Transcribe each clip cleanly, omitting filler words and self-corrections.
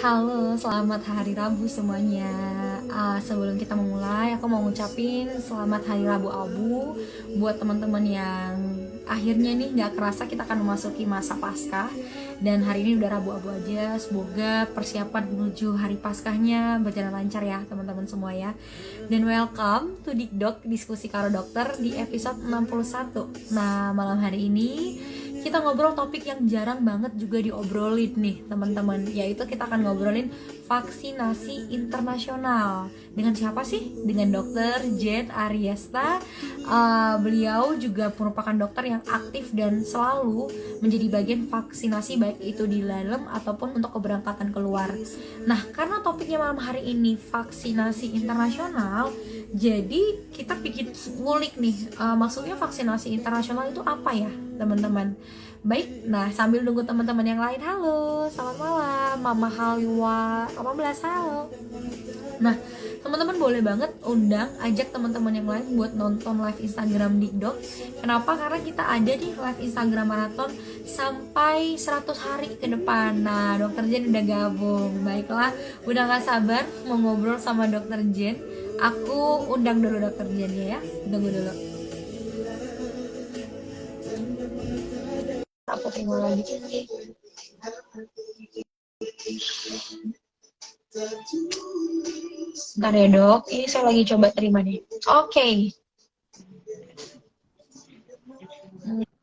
Halo, selamat hari Rabu semuanya. Sebelum kita memulai, aku mau ngucapin selamat hari Rabu Abu buat teman-teman yang akhirnya nih nggak kerasa kita akan memasuki masa Paskah. Dan hari ini udah Rabu Abu aja. Semoga persiapan menuju hari Paskahnya berjalan lancar ya teman-teman semua ya. Dan welcome to Dikdok Diskusi Karo Dokter di episode 61. Nah, malam hari ini kita ngobrol topik yang jarang banget juga diobrolin nih teman-teman, yaitu kita akan ngobrolin vaksinasi internasional. Dengan siapa sih? Dengan Dokter Jen Ariesta. Beliau juga merupakan dokter yang aktif dan selalu menjadi bagian vaksinasi, baik itu di dalam ataupun untuk keberangkatan keluar. Nah, karena topiknya malam hari ini vaksinasi internasional, jadi kita bikin ngulik nih, maksudnya vaksinasi internasional itu apa ya teman-teman? Baik, nah sambil nunggu teman-teman yang lain, halo, selamat malam, Mama Haliwa 18, halo. Nah, teman-teman boleh banget ajak teman-teman yang lain buat nonton live Instagram Dikdok. Kenapa? Karena kita ada di live Instagram maraton sampai 100 hari ke depan. Nah, Dokter Jen udah gabung. Baiklah, udah gak sabar mau ngobrol sama Dokter Jen. Aku undang dulu Dokter Jen ya. Tunggu dulu. Aku terima lagi. Bentar ya dok, ini saya lagi coba terima nih. Oke.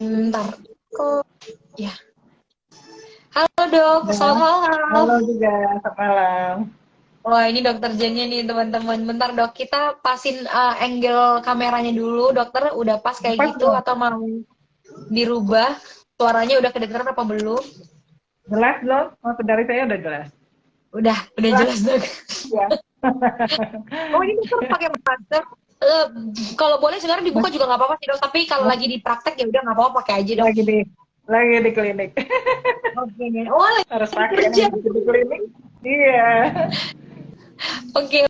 Bentar. Kok ya. Halo dok, selamat malam. Halo juga, selamat malam. Wah, ini dokter Jennya nih teman-teman. Bentar dok, kita pasin angle kameranya dulu. Dokter udah pas kayak Pas gitu dong. atau mau dirubah? Suaranya udah kedengeran apa belum? Jelas belum? Maksud dari saya udah jelas. Udah jelas dok. Ya. Oh, ini dokter pakai masker. Kalau boleh sekarang dibuka juga nggak apa-apa sih dok. Tapi kalau lagi di praktek ya udah nggak apa-apa, pakai aja dok. Lagi di klinik. Oke. Oh, lagi Harus pakai kerja. di klinik. Iya. Oke.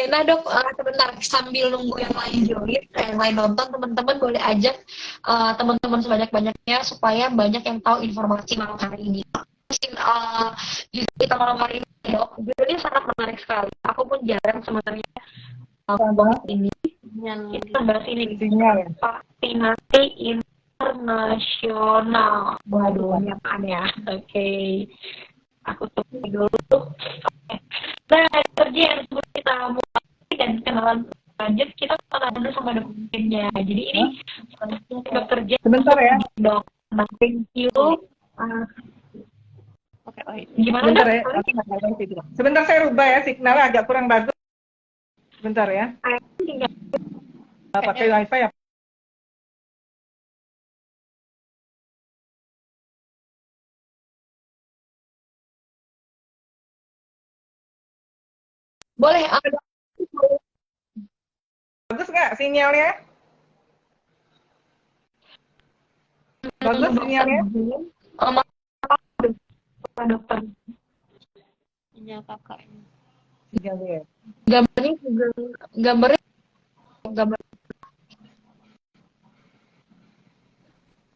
Nah dok, sebentar sambil nunggu yang lain join, yang lain nonton, teman-teman boleh ajak teman-teman sebanyak-banyaknya supaya banyak yang tahu informasi malam hari ini. Juga kita malam hari ini dok, ini sangat menarik sekali. Aku pun jarang sebenarnya bahas ini. Kita bahas ini vaksinasi internasional. Waduh, ini apaan ya? Oke. Aku tunggu dulu. Nah, kerja yang sebelum kita mulai dan kenalan lanjut, kita kenalan dulu sama dokternya. Jadi ini dokter Jen. Sebentar ya. Dok, thank you. Gimana Sebentar dok? ya. Sebentar saya rubah ya, signalnya agak kurang bagus. Sebentar ya. Pakai wifi ya. Boleh. Bagus nggak sinyalnya? Bagus sinyalnya? Dokter. Ini kakaknya. Sinyalnya. Gambarnya juga gambar.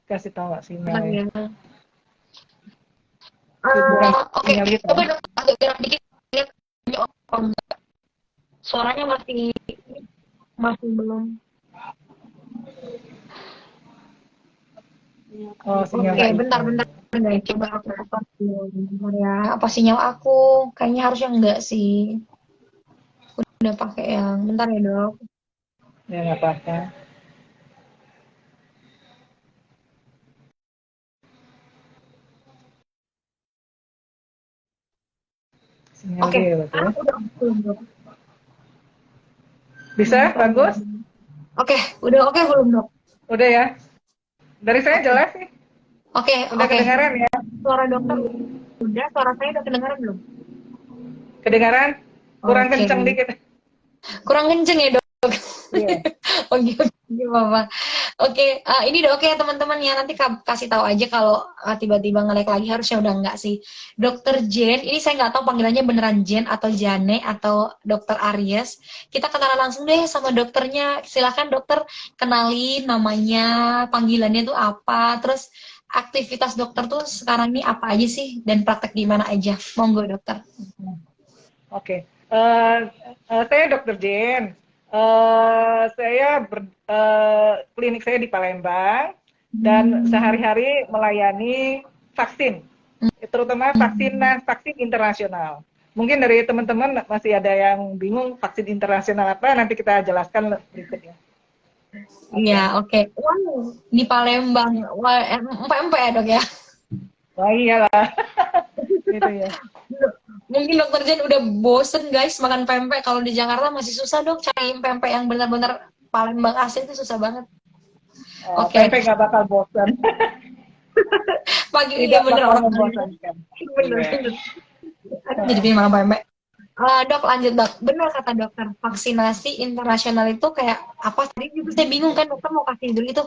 Kasih tahu nggak sinyalnya? Oke, coba dong agak gerak dikit lihat ini apa enggak. Suaranya masih belum. Oke, bentar. Coba aku apa ya? Apa sinyal aku? Kayaknya harusnya enggak sih. Udah pakai yang bentar ya dok. Ya nggak apa-apa. Oke. Bisa? Bagus? Oke, udah oke belum dok? Udah ya? Dari saya jelas sih. Oke. Kedengaran ya? Suara dokter udah, suara saya udah kedengaran belum? Kedengaran? Kurang kenceng dikit. Kurang kenceng ya dok? Iya. Oke, Bapak. Oke, ini udah oke ya teman-teman ya. Nanti kasih tahu aja kalau tiba-tiba nge-lag lagi, harusnya udah enggak sih. Dokter Jen, ini saya nggak tahu panggilannya beneran Jen atau Jane atau Dokter Aries. Kita kenalan langsung deh sama dokternya. Silakan dokter, kenalin namanya, panggilannya tuh apa, terus aktivitas dokter tuh sekarang ini apa aja sih dan praktek di mana aja? Monggo dokter. Oke. Saya Dokter Jen. Klinik saya di Palembang dan sehari-hari melayani vaksin, terutama vaksin internasional. Mungkin dari teman-teman masih ada yang bingung vaksin internasional apa, nanti kita jelaskan berikutnya. Iya, oke. Wow, di Palembang. Wah, empek-empek ya, Dok ya. Wah iyalah, gitu ya. Mungkin dokter Jen udah bosen guys makan pempek. Kalau di Jakarta masih susah dok cari pempek yang benar-benar Palembang asli itu susah banget. Oke. Pempek nggak bakal bosan. Pagi Tidak iya bener bakal orang membosankan. bener. Aku jadi pengen makan pempek. Dok lanjut dok, benar kata dokter, vaksinasi internasional itu kayak apa tadi juga saya bingung kan dokter mau kasih dulu itu,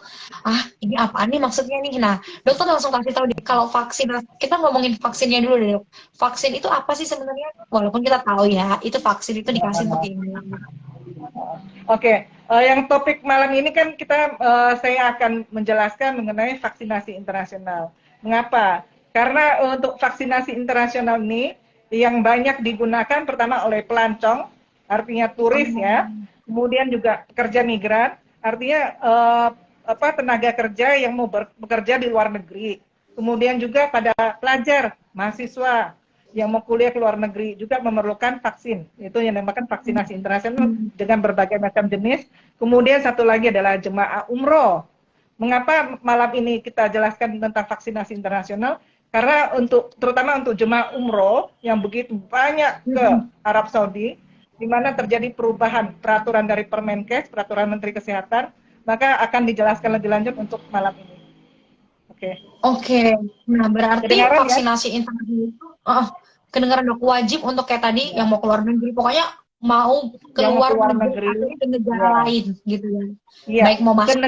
ini apaan nih maksudnya nih. Nah dokter langsung kasih tahu deh kalau vaksin, kita ngomongin vaksinnya dulu deh dok. Vaksin itu apa sih sebenarnya, walaupun kita tahu ya itu vaksin itu dikasih untuk ini. Oke, yang topik malam ini kan saya akan menjelaskan mengenai vaksinasi internasional. Mengapa? Karena untuk vaksinasi internasional ini yang banyak digunakan pertama oleh pelancong, artinya turis ya, kemudian juga pekerja migran, artinya tenaga kerja yang mau bekerja di luar negeri, kemudian juga pada pelajar, mahasiswa yang mau kuliah ke luar negeri juga memerlukan vaksin, itu yang dinamakan vaksinasi internasional dengan berbagai macam jenis. Kemudian satu lagi adalah jemaah umroh. Mengapa malam ini kita jelaskan tentang vaksinasi internasional? Karena terutama untuk jemaah umroh yang begitu banyak ke Arab Saudi, di mana terjadi perubahan peraturan dari Permenkes, peraturan Menteri Kesehatan, maka akan dijelaskan lebih lanjut untuk malam ini. Oke. Nah berarti kedengaran, vaksinasi internasional itu kedengaran dok wajib untuk kayak tadi yang mau keluar negeri, pokoknya mau keluar negeri atau ke negara lain gitu ya. Ya. Baik mau masuk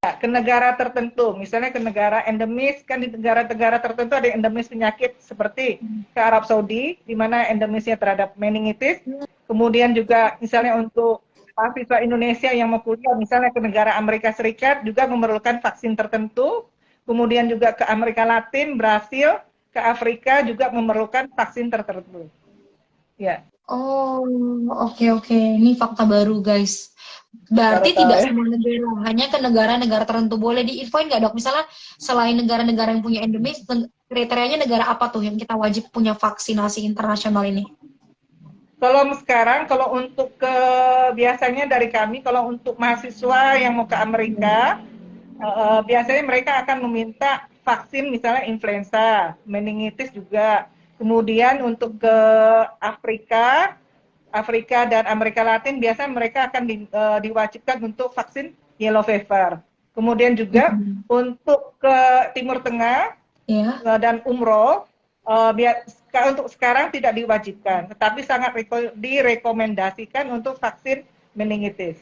ke negara tertentu, misalnya ke negara endemis, kan di negara-negara tertentu ada endemis penyakit seperti ke Arab Saudi, di mana endemisnya terhadap meningitis, kemudian juga misalnya untuk mahasiswa Indonesia yang mau kuliah, misalnya ke negara Amerika Serikat, juga memerlukan vaksin tertentu, kemudian juga ke Amerika Latin, Brasil, ke Afrika juga memerlukan vaksin tertentu. Ya. Oh, oke. Ini fakta baru guys. Berarti tidak semua negara, hanya ke negara-negara tertentu. Boleh diinfoin nggak dok? Misalnya selain negara-negara yang punya endemis, kriterianya negara apa tuh yang kita wajib punya vaksinasi internasional ini? Kalau untuk biasanya dari kami, kalau untuk mahasiswa yang mau ke Amerika, biasanya mereka akan meminta vaksin misalnya influenza, meningitis juga. Kemudian untuk ke Afrika dan Amerika Latin biasanya mereka akan diwajibkan untuk vaksin yellow fever. Kemudian juga untuk ke Timur Tengah dan umroh, untuk sekarang tidak diwajibkan, tetapi sangat direkomendasikan untuk vaksin meningitis.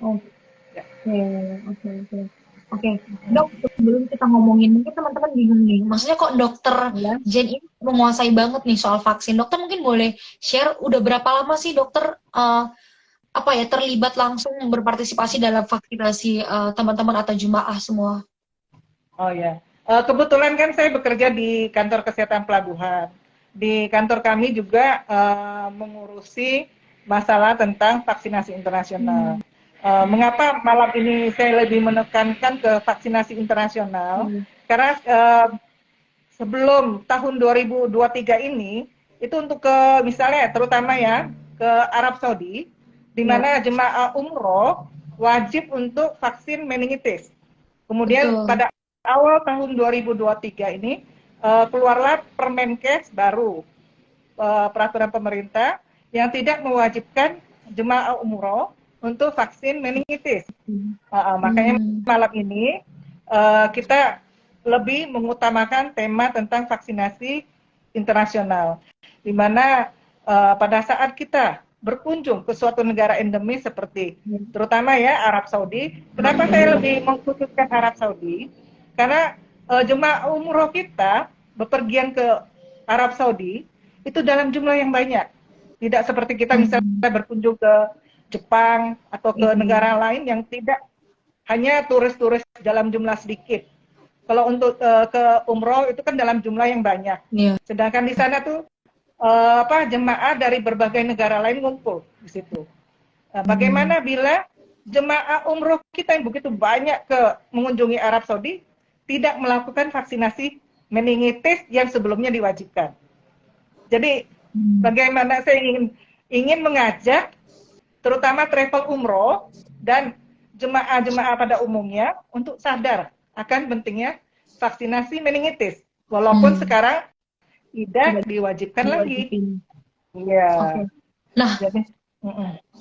Oke. Dok, sebelum kita ngomongin, mungkin teman-teman bingung nih, maksudnya kok dokter Jen ini menguasai banget nih soal vaksin. Dokter mungkin boleh share, udah berapa lama sih dokter terlibat langsung berpartisipasi dalam vaksinasi teman-teman atau jemaah semua? Oh ya, kebetulan kan saya bekerja di kantor kesehatan pelabuhan. Di kantor kami juga mengurusi masalah tentang vaksinasi internasional. Mengapa malam ini saya lebih menekankan ke vaksinasi internasional? Karena sebelum tahun 2023 ini, itu untuk misalnya terutama ya ke Arab Saudi, di mana jemaah umroh wajib untuk vaksin meningitis. Kemudian pada awal tahun 2023 ini keluarlah Permenkes baru, peraturan pemerintah yang tidak mewajibkan jemaah umroh untuk vaksin meningitis. Makanya malam ini kita lebih mengutamakan tema tentang vaksinasi internasional, di mana pada saat kita berkunjung ke suatu negara endemis seperti terutama ya Arab Saudi. Kenapa saya lebih mengkhususkan Arab Saudi? Karena jemaah umroh kita bepergian ke Arab Saudi itu dalam jumlah yang banyak. Tidak seperti kita misalnya berkunjung ke Jepang atau ke negara lain yang tidak hanya turis-turis dalam jumlah sedikit. Kalau untuk ke umroh itu kan dalam jumlah yang banyak. Iya. Sedangkan di sana tuh jemaah dari berbagai negara lain ngumpul di situ. Bagaimana bila jemaah umroh kita yang begitu banyak mengunjungi Arab Saudi tidak melakukan vaksinasi meningitis yang sebelumnya diwajibkan? Jadi bagaimana saya ingin mengajak terutama travel umroh dan jemaah-jemaah pada umumnya untuk sadar akan pentingnya vaksinasi meningitis, walaupun sekarang tidak diwajibkan lagi. Iya. Oke. Nah, Jadi,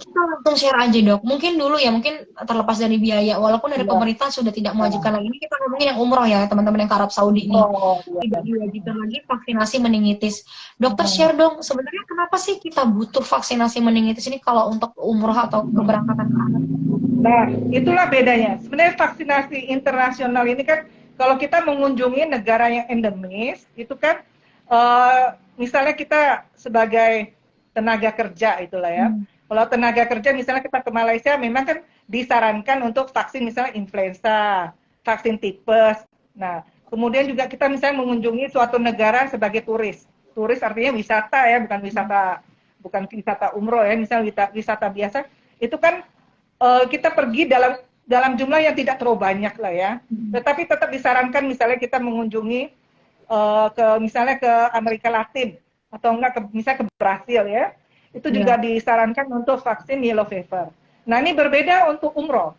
kita langsung share aja dok. Mungkin dulu ya, mungkin terlepas dari biaya, walaupun dari pemerintah sudah tidak mewajibkan lagi. Ini kita ngomongin yang umroh ya, teman-teman yang ke Arab Saudi nih. Tidak diwajibkan lagi vaksinasi meningitis. Dokter share dong, sebenarnya kenapa sih kita butuh vaksinasi meningitis ini kalau untuk umroh atau keberangkatan ke Arab? Nah, itulah bedanya. Sebenarnya vaksinasi internasional ini kan kalau kita mengunjungi negara yang endemis, itu kan misalnya kita sebagai tenaga kerja itulah ya. Kalau tenaga kerja misalnya kita ke Malaysia memang kan disarankan untuk vaksin misalnya influenza, vaksin tipes. Nah, kemudian juga kita misalnya mengunjungi suatu negara sebagai turis. Turis artinya wisata ya, bukan wisata umroh ya, misalnya wisata biasa. Itu kan kita pergi dalam jumlah yang tidak terlalu banyak lah ya. Tetapi tetap disarankan misalnya kita mengunjungi misalnya ke Amerika Latin atau enggak misalnya ke Brasil ya. Itu juga disarankan untuk vaksin yellow fever. Nah, ini berbeda untuk umroh.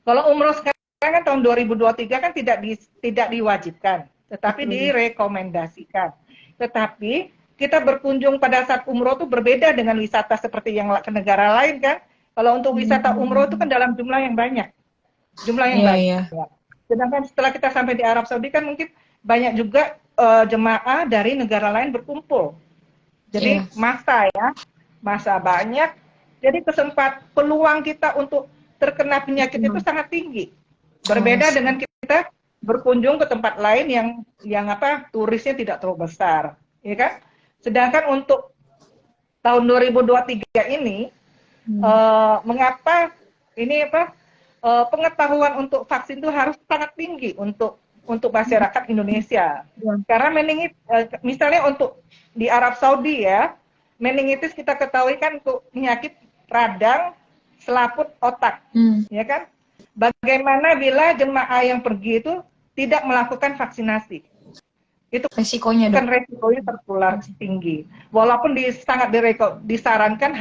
Kalau umroh sekarang kan tahun 2023 kan tidak diwajibkan, tetapi direkomendasikan. Tetapi kita berkunjung pada saat umroh itu berbeda dengan wisata seperti yang ke negara lain kan. Kalau untuk wisata umroh itu kan dalam jumlah yang banyak. Banyak. Sedangkan setelah kita sampai di Arab Saudi kan mungkin banyak juga jemaah dari negara lain berkumpul. Jadi masa banyak. Jadi peluang kita untuk terkena penyakit itu sangat tinggi. Berbeda dengan kita berkunjung ke tempat lain yang turisnya tidak terlalu besar, ya kan? Sedangkan untuk tahun 2023 ini mengapa ini pengetahuan untuk vaksin itu harus sangat tinggi untuk masyarakat Indonesia. Karena misalnya untuk di Arab Saudi ya, meningitis kita ketahui kan untuk penyakit radang selaput otak, ya kan? Bagaimana bila jemaah yang pergi itu tidak melakukan vaksinasi? Itu resikonya kan resikonya tertular tinggi. Walaupun sangat disarankan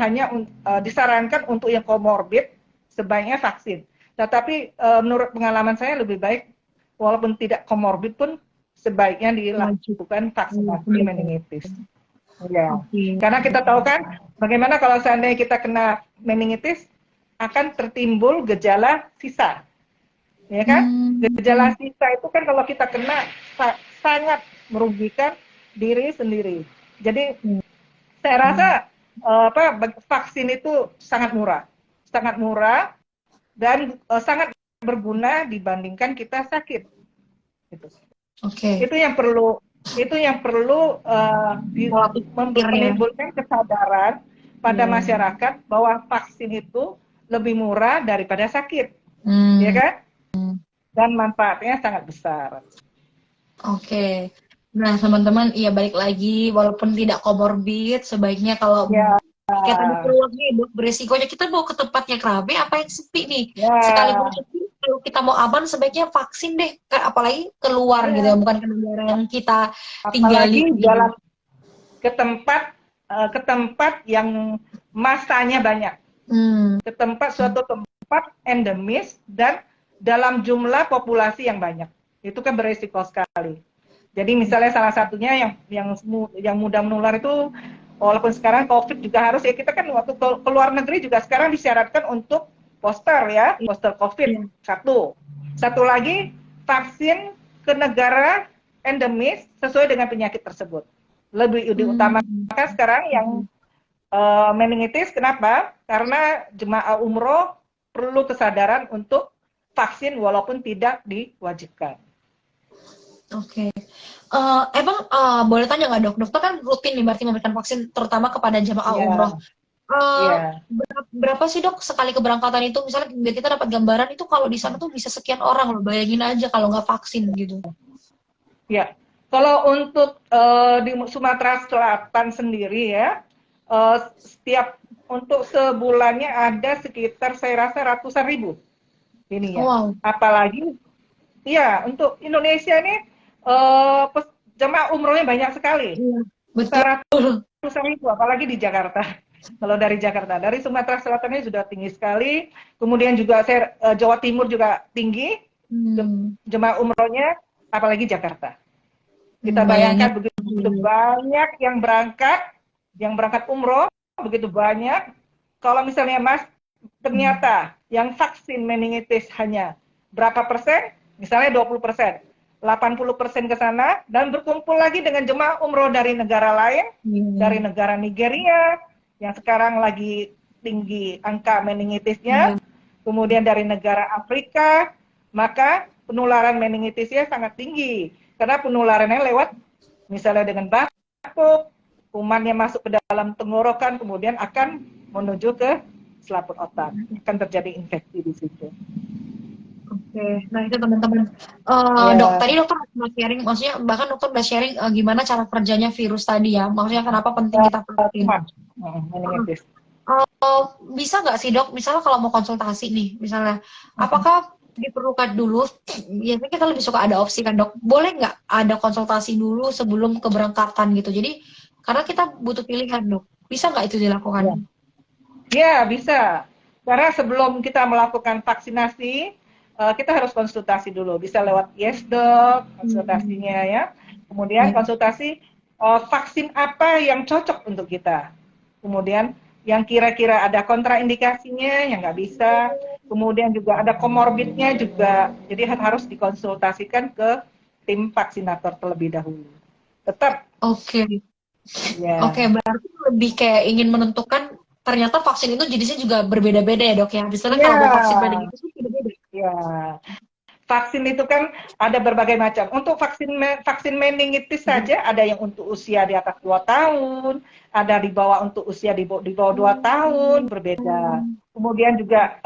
disarankan untuk yang komorbid sebaiknya vaksin. Tetapi menurut pengalaman saya lebih baik walaupun tidak komorbid pun sebaiknya dilakukan vaksinasi meningitis. Ya. Karena kita tahu kan bagaimana kalau seandainya kita kena meningitis akan tertimbul gejala sisa. Ya kan? Gejala sisa itu kan kalau kita kena sangat merugikan diri sendiri. Jadi saya rasa vaksin itu sangat murah dan sangat berguna dibandingkan kita sakit. Gitu. Itu yang perlu menimbulkan kesadaran pada masyarakat bahwa vaksin itu lebih murah daripada sakit, ya kan? Dan manfaatnya sangat besar. Oke. Nah, teman-teman, iya balik lagi, walaupun tidak komorbid, sebaiknya kalau kita keluar nih, beresikonya kita mau ke tempatnya rame apa yang sepi nih. Sekalipun sepi, kalau kita mau aman, sebaiknya vaksin deh. Apalagi keluar gitu ya, bukan ke negara yang kita tinggali. Apalagi jalan ke tempat yang masanya banyak. Ke suatu tempat endemis dan dalam jumlah populasi yang banyak. Itu kan beresiko sekali. Jadi misalnya salah satunya yang mudah menular itu walaupun sekarang COVID juga harus ya kita kan waktu ke luar negeri juga sekarang disyaratkan untuk poster COVID. Satu lagi vaksin ke negara endemis sesuai dengan penyakit tersebut. Lebih diutamakan sekarang yang meningitis. Kenapa? Karena jemaah umroh perlu kesadaran untuk vaksin walaupun tidak diwajibkan. Oke. Emang boleh tanya nggak dok? Dokter kan rutin nih berarti memberikan vaksin terutama kepada jemaah umroh. Eh, Iya. berapa sih dok sekali keberangkatan itu? Misalnya biar kita dapat gambaran itu kalau di sana tuh bisa sekian orang loh. Bayangin aja kalau nggak vaksin gitu. Ya, kalau untuk di Sumatera Selatan sendiri ya, setiap untuk sebulannya ada sekitar saya rasa ratusan ribu ininya. Wow. Apalagi, iya untuk Indonesia ini jemaah umrohnya banyak sekali, Iya. bisa Betul. ratusan ribu, apalagi di Jakarta. Kalau dari Jakarta, dari Sumatera Selatan ini sudah tinggi sekali. Kemudian juga Jawa Timur juga tinggi Hmm, jemaah umrohnya, apalagi Jakarta. Kita bayangin. bayangkan begitu banyak yang berangkat umroh, begitu banyak. Kalau misalnya Mas, ternyata yang vaksin meningitis hanya berapa persen? Misalnya 20%. 80% ke sana dan berkumpul lagi dengan jemaah umroh dari negara lain, dari Iya. negara Nigeria yang sekarang lagi tinggi angka meningitisnya, Iya. kemudian dari negara Afrika, maka penularan meningitisnya sangat tinggi karena penularannya lewat misalnya dengan batuk, kumannya masuk ke dalam tenggorokan, kemudian akan menuju ke selaput otak, akan terjadi infeksi di situ. Oke, nah itu teman-teman. Dok, Ya, tadi dokter udah sharing, maksudnya bahkan dokter udah sharing gimana cara kerjanya virus tadi ya. Maksudnya kenapa penting kita vaksin. kuman, meningitis. Eh, bisa nggak sih dok, misalnya kalau mau konsultasi nih, misalnya, apakah diperlukan dulu, biasanya kita lebih suka ada opsi kan dok, boleh nggak ada konsultasi dulu sebelum keberangkatan gitu. Jadi, karena kita butuh pilihan dok, bisa nggak itu Ya. dilakukan? Ya, bisa. Karena sebelum kita melakukan vaksinasi, kita harus konsultasi dulu. Bisa lewat YesDoc, Hmm, konsultasinya ya. Kemudian ya. konsultasi vaksin apa yang cocok untuk kita. Kemudian yang kira-kira ada kontraindikasinya, yang nggak bisa. Kemudian juga ada komorbidnya juga. Jadi harus dikonsultasikan ke tim vaksinator terlebih dahulu. Tetap, Oke. Oke, ya. berarti lebih kayak ingin menentukan ternyata vaksin itu jenisnya juga berbeda-beda ya dok ya. Misalnya kalau mau vaksin Iya, meningitis itu beda-beda. ya. Vaksin itu kan ada berbagai macam. Untuk vaksin meningitis saja ada yang untuk usia di atas 2 tahun, ada di bawah untuk usia di bawah 2 tahun, berbeda. Kemudian juga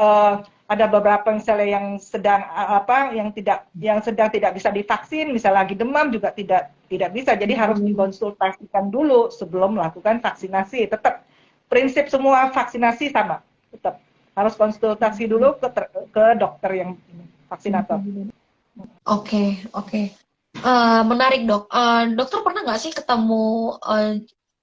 ada beberapa misalnya yang sedang yang sedang tidak bisa divaksin, misalnya lagi demam juga tidak bisa. Jadi harus dikonsultasikan dulu sebelum melakukan vaksinasi. Tetap prinsip semua vaksinasi sama. Tetap harus konsultasi dulu ke dokter yang vaksinator. Oke, oke. Menarik dok. Dokter pernah nggak sih ketemu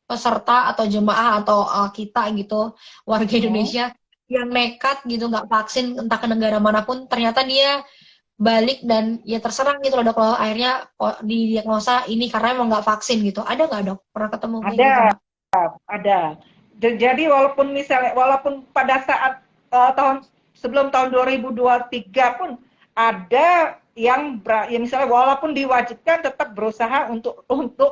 peserta atau jemaah atau kita gitu, warga Hmm. Indonesia yang nekat gitu nggak vaksin entah ke negara manapun, ternyata dia balik dan ya terserang gitu loh dok, loh akhirnya kok didiagnosa ini karena emang nggak vaksin gitu. Ada nggak dok? Pernah ketemu kayak gitu? Ada, ada. Jadi walaupun pada saat tahun sebelum tahun 2023 pun ada yang misalnya walaupun diwajibkan tetap berusaha untuk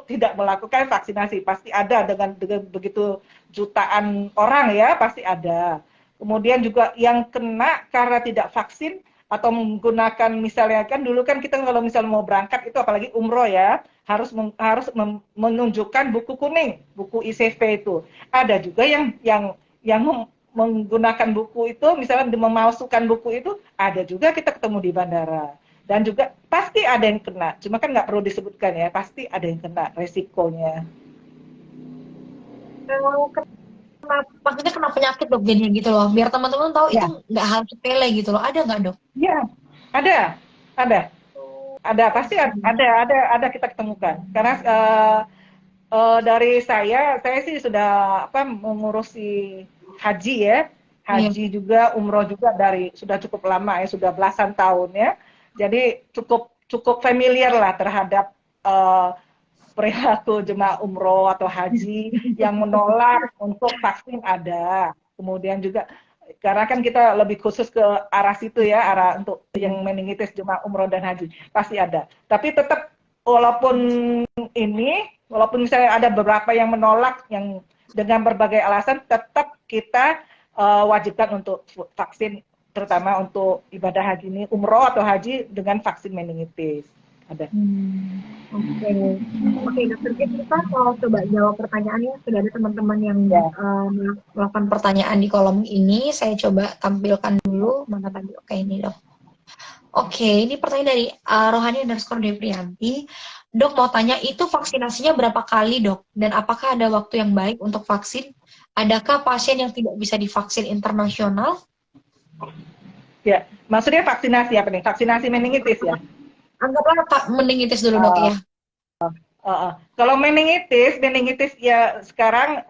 tidak melakukan vaksinasi. Pasti ada dengan begitu jutaan orang ya, pasti ada. Kemudian juga yang kena karena tidak vaksin atau menggunakan misalnya kan dulu kan kita kalau misalnya mau berangkat itu apalagi umroh ya harus menunjukkan buku kuning, buku ICV itu. Ada juga yang menggunakan buku itu, misalnya memalsukan buku itu, ada juga kita ketemu di bandara. Dan juga pasti ada yang kena, cuma kan nggak perlu disebutkan ya, pasti ada yang kena resikonya. Maksudnya kena penyakit dok jadinya gitu loh, biar teman-teman tahu itu Ya, nggak hal sepele gitu loh. Ada nggak dok? ya, ada, ada, ada, pasti ada kita ketemukan. Karena dari saya sih sudah mengurusi haji ya, Iya. haji juga, umroh juga dari sudah cukup lama ya, sudah belasan tahun ya. Jadi cukup cukup familiar lah terhadap eh, perilaku jemaah umroh atau haji yang menolak untuk vaksin ada. Kemudian juga karena kan kita lebih khusus ke arah situ ya, arah untuk yang meningitis jemaah umroh dan haji pasti ada. Tapi tetap walaupun walaupun misalnya ada beberapa yang menolak yang dengan berbagai alasan, tetap kita wajibkan untuk vaksin, terutama untuk ibadah haji ini, umroh atau haji dengan vaksin meningitis. ada. Oke, oke, dokter Jen, kita kalau coba jawab pertanyaannya, sudah ada teman-teman yang Ya. melakukan pertanyaan di kolom ini. Saya coba tampilkan dulu mana tadi. Oke, ini dok. Oke, ini pertanyaan dari Rohani_Deprianti. Dok mau tanya, itu vaksinasinya berapa kali dok? Dan apakah ada waktu yang baik untuk vaksin? Adakah pasien yang tidak bisa divaksin internasional? Ya, maksudnya vaksinasi apa nih? Vaksinasi meningitis ya? Anggaplah meningitis dulu dok ya. Kalau meningitis ya sekarang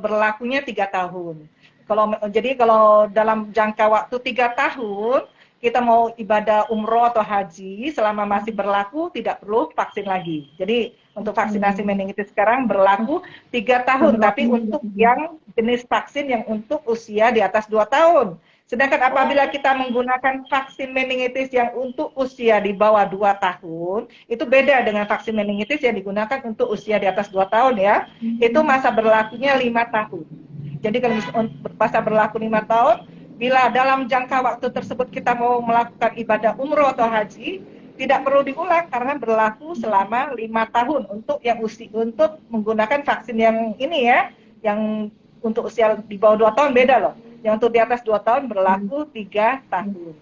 berlakunya 3 tahun. Kalau dalam jangka waktu 3 tahun kita mau ibadah umroh atau haji selama masih berlaku tidak perlu vaksin lagi. Jadi untuk vaksinasi meningitis sekarang berlaku 3 tahun, tapi untuk yang jenis vaksin yang untuk usia di atas 2 tahun. Sedangkan apabila kita menggunakan vaksin meningitis yang untuk usia di bawah 2 tahun, itu beda dengan vaksin meningitis yang digunakan untuk usia di atas 2 tahun ya. Itu masa berlakunya 5 tahun. Jadi kalau masa berlaku 5 tahun, bila dalam jangka waktu tersebut kita mau melakukan ibadah umroh atau haji, tidak perlu diulang karena berlaku selama 5 tahun untuk yang untuk menggunakan vaksin yang ini ya, yang untuk usia di bawah 2 tahun beda loh. Yang untuk di atas 2 tahun berlaku 3 tahun.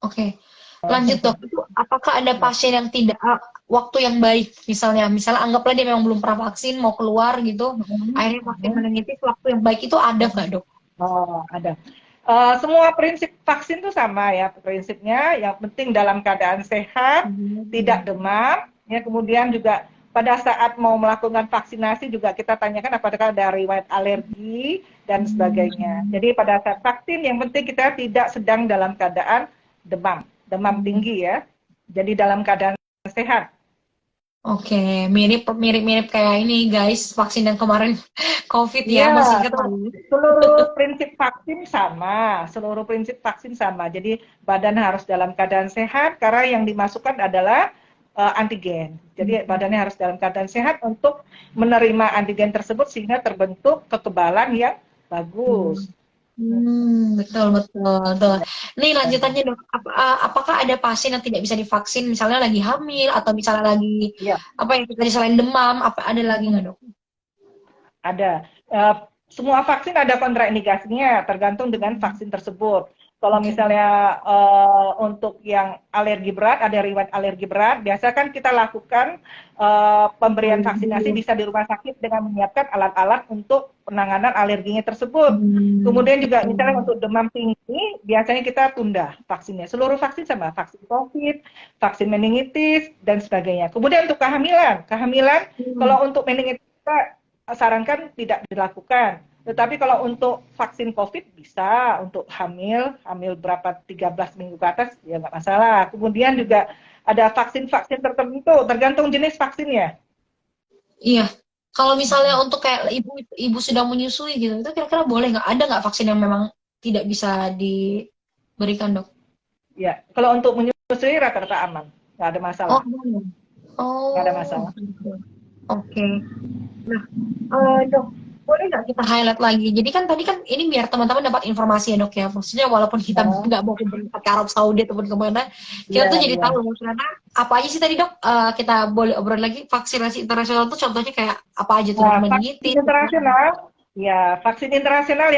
Oke. Lanjut dok, itu apakah ada pasien yang tidak waktu yang baik, misalnya anggaplah dia memang belum pernah vaksin, mau keluar gitu, akhirnya vaksin meningitis, waktu yang baik itu ada nggak dok? Ada. Semua prinsip vaksin itu sama ya prinsipnya. Yang penting dalam keadaan sehat, tidak demam. Ya, kemudian juga pada saat mau melakukan vaksinasi juga kita tanyakan apakah ada riwayat alergi dan sebagainya. Jadi pada saat vaksin yang penting kita tidak sedang dalam keadaan demam tinggi ya. Jadi dalam keadaan sehat. Oke, mirip kayak ini guys, vaksin yang kemarin COVID ya, masih ingat seluruh prinsip vaksin sama. Jadi badan harus dalam keadaan sehat karena yang dimasukkan adalah antigen. Jadi badannya harus dalam keadaan sehat untuk menerima antigen tersebut sehingga terbentuk kekebalan yang bagus. Betul. Nih lanjutannya dok, apakah ada pasien yang tidak bisa divaksin, misalnya lagi hamil atau misalnya lagi tadi selain demam, ada lagi nggak dok? Ada. Semua vaksin ada kontraindikasinya, tergantung dengan vaksin tersebut. Kalau misalnya untuk yang alergi berat, ada riwayat alergi berat, biasa kan kita lakukan pemberian vaksinasi bisa di rumah sakit dengan menyiapkan alat-alat untuk penanganan alerginya tersebut. Kemudian juga misalnya untuk demam tinggi, biasanya kita tunda vaksinnya. Seluruh vaksin sama, vaksin COVID, vaksin meningitis, dan sebagainya. Kemudian untuk kehamilan kalau untuk meningitis kita sarankan tidak dilakukan. Tetapi kalau untuk vaksin COVID bisa, untuk hamil berapa 13 minggu ke atas ya nggak masalah. Kemudian juga ada vaksin-vaksin tertentu, tergantung jenis vaksinnya. Iya. Kalau misalnya untuk kayak ibu sudah menyusui gitu, itu kira-kira boleh nggak? Ada nggak vaksin yang memang tidak bisa diberikan dok? Ya, kalau untuk menyusui rata-rata aman, nggak ada masalah. Nggak ada masalah. Oke. Nah, dok, boleh nggak kita highlight lagi? Jadi kan tadi kan ini biar teman-teman dapat informasi ya dok ya. Maksudnya walaupun kita nggak mau berangkat ke Arab Saudi ataupun kemana, kita tuh jadi tahu karena apa aja sih tadi dok? Kita boleh obrol lagi vaksinasi internasional tuh contohnya kayak apa aja tuh? Vaksin internasional, ya vaksin internasional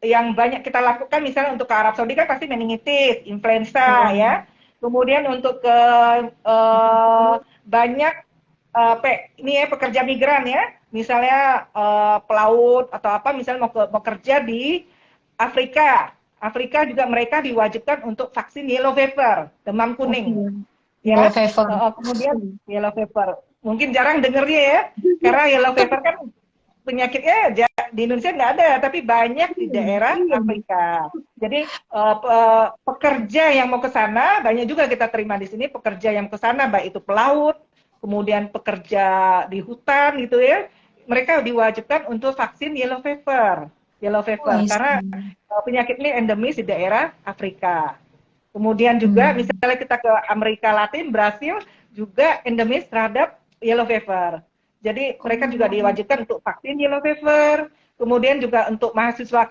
yang banyak kita lakukan misalnya untuk ke Arab Saudi kan pasti meningitis, influenza ya. Kemudian untuk ke banyak pekerja migran ya. Misalnya pelaut atau apa, misalnya mau kerja di Afrika juga mereka diwajibkan untuk vaksin yellow fever, demam kuning. Yellow fever. Kemudian yellow fever. Mungkin jarang dengernya ya, karena yellow fever kan penyakitnya di Indonesia nggak ada, tapi banyak di daerah Afrika. Jadi pekerja yang mau ke sana banyak juga kita terima di sini pekerja yang ke sana, baik itu pelaut, kemudian pekerja di hutan gitu ya. Mereka diwajibkan untuk vaksin yellow fever karena penyakit ini endemis di daerah Afrika. Kemudian juga misalnya kita ke Amerika Latin, Brasil juga endemis terhadap yellow fever. Jadi mereka juga diwajibkan untuk vaksin yellow fever. Kemudian juga untuk mahasiswa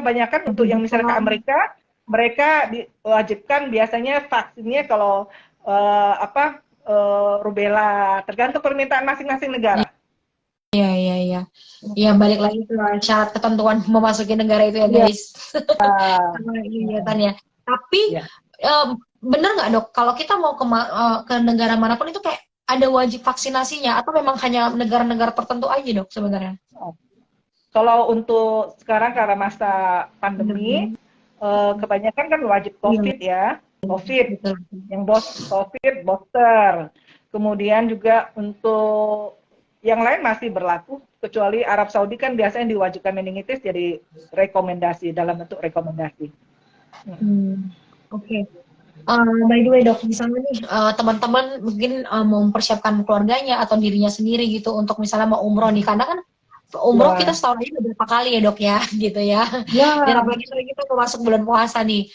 banyak kan untuk yang misalnya ke Amerika mereka diwajibkan biasanya vaksinnya kalau rubella, tergantung permintaan masing-masing negara. Iya, iya, iya. Ya, balik lagi ke syarat ketentuan memasuki negara itu ya, Iya. guys. Sama kegiatannya. Tapi, Iya. bener nggak dok, kalau kita mau ke negara manapun itu kayak ada wajib vaksinasinya, atau memang hanya negara-negara tertentu aja dok sebenarnya? Kalau untuk sekarang karena masa pandemi, kebanyakan kan wajib COVID ya, COVID, Betul. yang COVID booster. Kemudian juga untuk yang lain masih berlaku, kecuali Arab Saudi kan biasanya diwajibkan meningitis jadi rekomendasi, dalam bentuk rekomendasi. Oke. By the way dok, misalnya nih teman-teman mungkin mau mempersiapkan keluarganya atau dirinya sendiri gitu untuk misalnya mau umroh nih, karena kan umroh Ya. kita setahun ini beberapa kali ya dok ya, gitu ya. Ya. Dan apalagi kita mau masuk bulan puasa nih.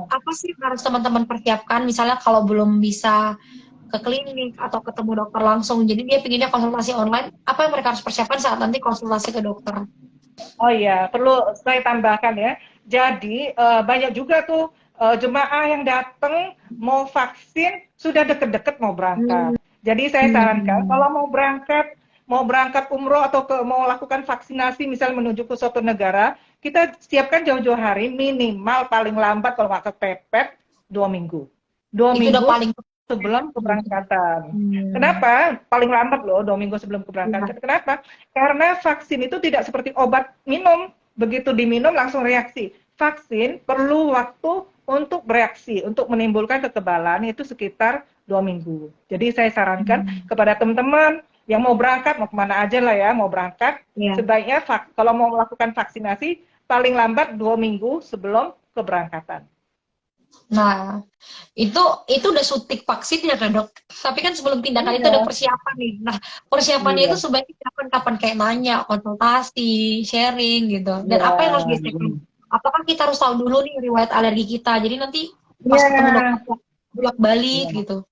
Apa sih yang harus teman-teman persiapkan misalnya kalau belum bisa ke klinik atau ketemu dokter langsung, jadi dia pinginnya konsultasi online, apa yang mereka harus persiapkan saat nanti konsultasi ke dokter? Oh iya, perlu saya tambahkan ya. Jadi banyak juga tuh jemaah yang datang mau vaksin sudah deket-deket mau berangkat. Jadi saya sarankan kalau mau berangkat umroh atau mau lakukan vaksinasi misalnya menuju ke suatu negara, kita siapkan jauh-jauh hari, minimal paling lambat kalau nggak kepepet 2 minggu. 2 Itu minggu udah paling sebelum keberangkatan. Kenapa? Paling lambat loh 2 minggu sebelum keberangkatan. Kenapa? Karena vaksin itu tidak seperti obat minum, begitu diminum langsung reaksi. Vaksin perlu waktu untuk bereaksi, untuk menimbulkan kekebalan itu sekitar 2 minggu. Jadi saya sarankan kepada teman-teman yang mau berangkat, mau kemana aja lah ya, mau berangkat, sebaiknya kalau mau melakukan vaksinasi paling lambat 2 minggu sebelum keberangkatan. Nah, itu udah suntik vaksinnya kan dok? Tapi kan sebelum tindakan itu ada persiapan nih. Nah, persiapannya itu sebaiknya kapan kayak nanya, konsultasi, sharing gitu. Dan apa yang harus disiapkan? Apakah kita harus tahu dulu nih riwayat alergi kita? Jadi nanti pas ketemu dokter bolak-balik gitu.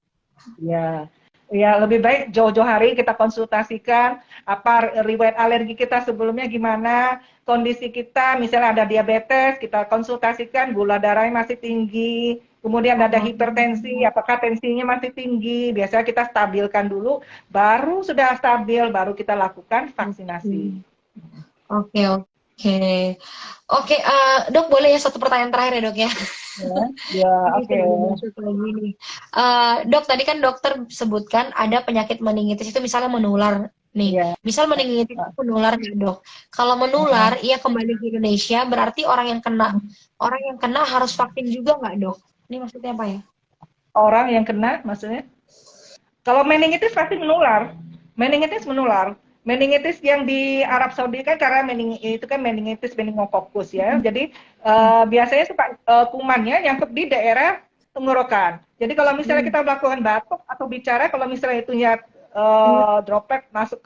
Ya, lebih baik jauh-jauh hari kita konsultasikan apa riwayat alergi kita sebelumnya gimana, kondisi kita misalnya ada diabetes, kita konsultasikan gula darahnya masih tinggi, kemudian ada hipertensi, apakah tensinya masih tinggi, biasanya kita stabilkan dulu, baru sudah stabil, baru kita lakukan vaksinasi. Oke, dok boleh ya satu pertanyaan terakhir ya dok ya? Oke. Dok, tadi kan dokter sebutkan ada penyakit meningitis itu misalnya menular nih. Misal meningitis itu menular nih dok. Kalau menular, ia kembali ke Indonesia, berarti orang yang kena harus vaksin juga nggak dok? Ini maksudnya apa ya? Orang yang kena maksudnya? Kalau meningitis pasti menular. Meningitis menular. Meningitis yang di Arab Saudi kan karena itu kan meningitis meningokokus ya. Jadi biasanya kumannya nyangkut di daerah tenggorokan. Jadi kalau misalnya kita melakukan batuk atau bicara, kalau misalnya itunya droplet masuk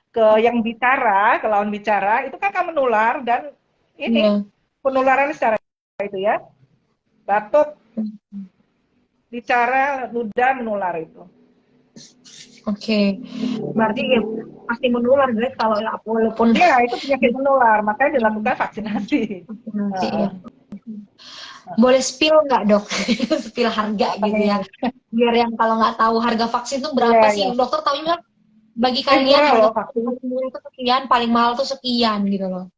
ke yang bicara, ke lawan bicara, itu kan akan menular dan ini penularan secara itu ya. Batuk, bicara, ludah menular itu. Oke. Berarti ya pasti menular guys kalau walaupun itu penyakit menular, makanya dilakukan vaksinasi. Ya. Boleh spill nggak dok? Spill harga gitu ya. Biar yang kalau nggak tahu harga vaksin itu berapa sih? Dokter tahu nggak? Bagi kalian harga vaksin itu sekian, paling mahal tuh sekian gitu loh.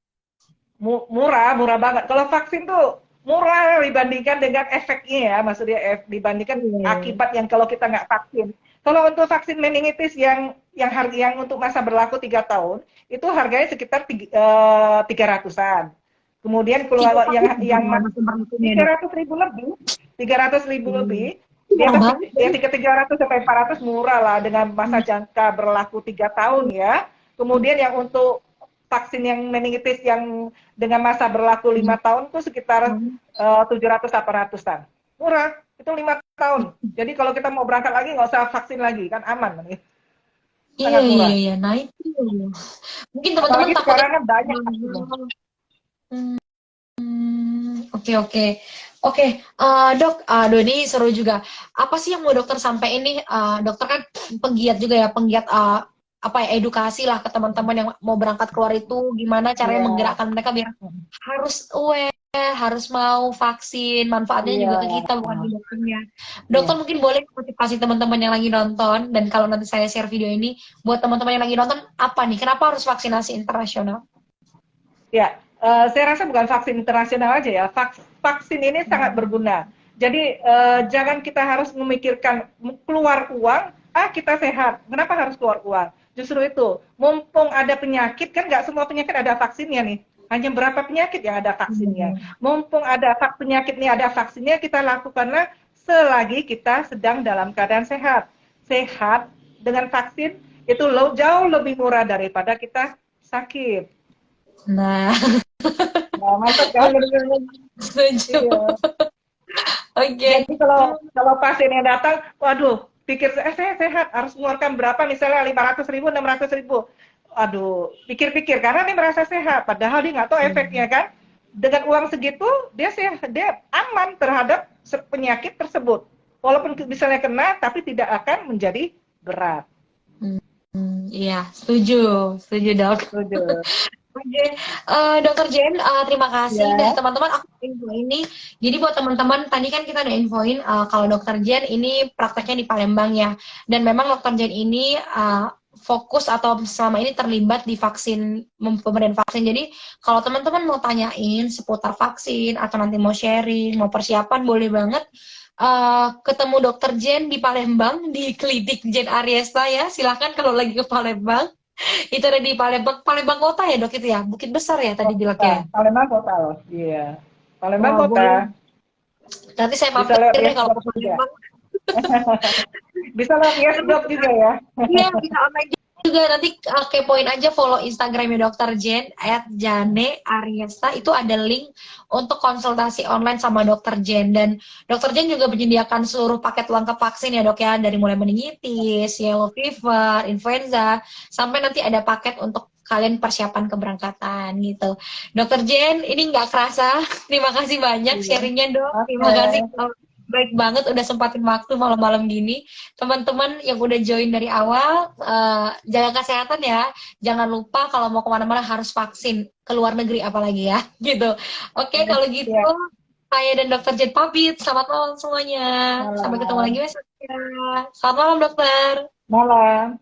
Murah banget. Kalau vaksin tuh murah dibandingkan dengan efeknya ya, maksudnya dibandingkan akibat yang kalau kita nggak vaksin. Kalau untuk vaksin meningitis yang untuk masa berlaku 3 tahun, itu harganya sekitar 300-an. Kemudian kalau yang 300.000 lebih, 300.000 lebih, dia 300 sampai 400 murah lah dengan masa jangka berlaku 3 tahun ya. Kemudian yang untuk vaksin yang meningitis yang dengan masa berlaku 5 tahun itu sekitar 700-800-an. Murah, itu 5 tahun. Jadi kalau kita mau berangkat lagi nggak usah vaksin lagi, kan aman. Iya. Nah itu. Mungkin teman-teman takutnya sekarang kan banyak. Oke. Dok, ini seru juga. Apa sih yang mau dokter sampai ini? Dokter kan penggiat juga ya, edukasi lah ke teman-teman yang mau berangkat keluar itu, gimana caranya menggerakkan mereka biar harus aware harus mau vaksin, manfaatnya Iya. juga ke kita bukan ke dokternya. Iya. Dokter mungkin boleh motivasi teman-teman yang lagi nonton, dan kalau nanti saya share video ini buat teman-teman yang lagi nonton, apa nih? Kenapa harus vaksinasi internasional? Ya, saya rasa bukan vaksin internasional aja ya. Vaksin ini sangat berguna. Jadi jangan kita harus memikirkan keluar uang, kita sehat. Kenapa harus keluar uang? Justru itu, mumpung ada penyakit, kan nggak semua penyakit ada vaksinnya nih. Hanya berapa penyakit yang ada vaksinnya. Mumpung ada penyakit nih ada vaksinnya, kita lakukanlah selagi kita sedang dalam keadaan sehat. Sehat dengan vaksin itu jauh lebih murah daripada kita sakit. Nah, Nah, mantap kan? setuju. Iya. Oke. Jadi kalau pasien yang datang, waduh, pikir saya sehat, harus mengeluarkan berapa misalnya 500.000, 600.000. Aduh, pikir-pikir karena dia merasa sehat, padahal dia nggak tahu efeknya kan. Dengan uang segitu dia aman terhadap penyakit tersebut. Walaupun misalnya kena, tapi tidak akan menjadi berat. Iya, setuju dok. Setuju. Oke, Dokter Jen, terima kasih Ya. dah teman-teman. Aku info ini. Jadi buat teman-teman, tadi kan kita udah infoin kalau Dokter Jen ini prakteknya di Palembang ya. Dan memang Dokter Jen ini fokus atau selama ini terlibat di pemberian vaksin. Jadi kalau teman-teman mau tanyain seputar vaksin atau nanti mau sharing, mau persiapan, boleh banget ketemu Dokter Jen di Palembang di klinik Jen Ariesta ya. Silahkan kalau lagi ke Palembang. Itu ada di Palembang kota ya dok itu ya, Bukit Besar ya tadi bilangnya. Palembang kota loh, iya. Palembang Wah, kota. boleh. Nanti saya Bisa lewat mampir deh kalau ke Yes juga. Palembang. Bisa lewat Yes juga ya. Iya, bisa online juga. Nanti kepoin aja follow Instagramnya Dokter Jen @jane_ariesta. Itu ada link untuk konsultasi online sama Dokter Jen. Dan Dokter Jen juga menyediakan seluruh paket lengkap vaksin ya dok ya, dari mulai meningitis, yellow fever, influenza, sampai nanti ada paket untuk kalian persiapan keberangkatan gitu. Dokter Jen, ini nggak kerasa. Terima kasih banyak sharingnya dok. Terima kasih. Baik banget udah sempatin waktu malam-malam gini. Teman-teman yang udah join dari awal, jaga kesehatan ya. Jangan lupa kalau mau kemana-mana harus vaksin. Ke luar negeri apalagi ya. Gitu. Oke, kalau gitu saya dan Dokter Jen pamit. Selamat malam semuanya. Sampai ketemu lagi besok ya. Selamat malam dokter. Malam.